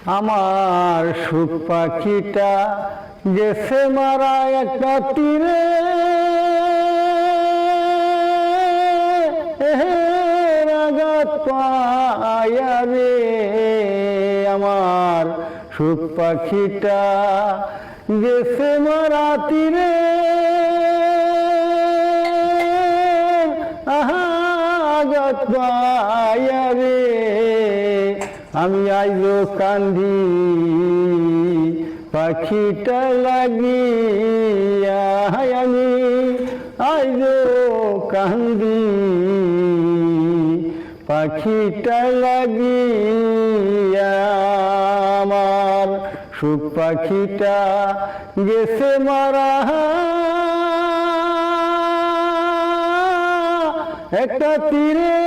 আমার সুখ পাখিটা গেছে মারা একটা তীরে, আঘাত পায়া রে। আমার সুখ পাখিটা গেছে মারা তীরে, আঘাত পায়া রে। আমি আইজো কান্দি পাখিটা লাগিয়া, আমি আইজো কান্দি পাখিটা লাগিয়া। আমার সুখ পাখিটা গেছে মারা একটা তীরে,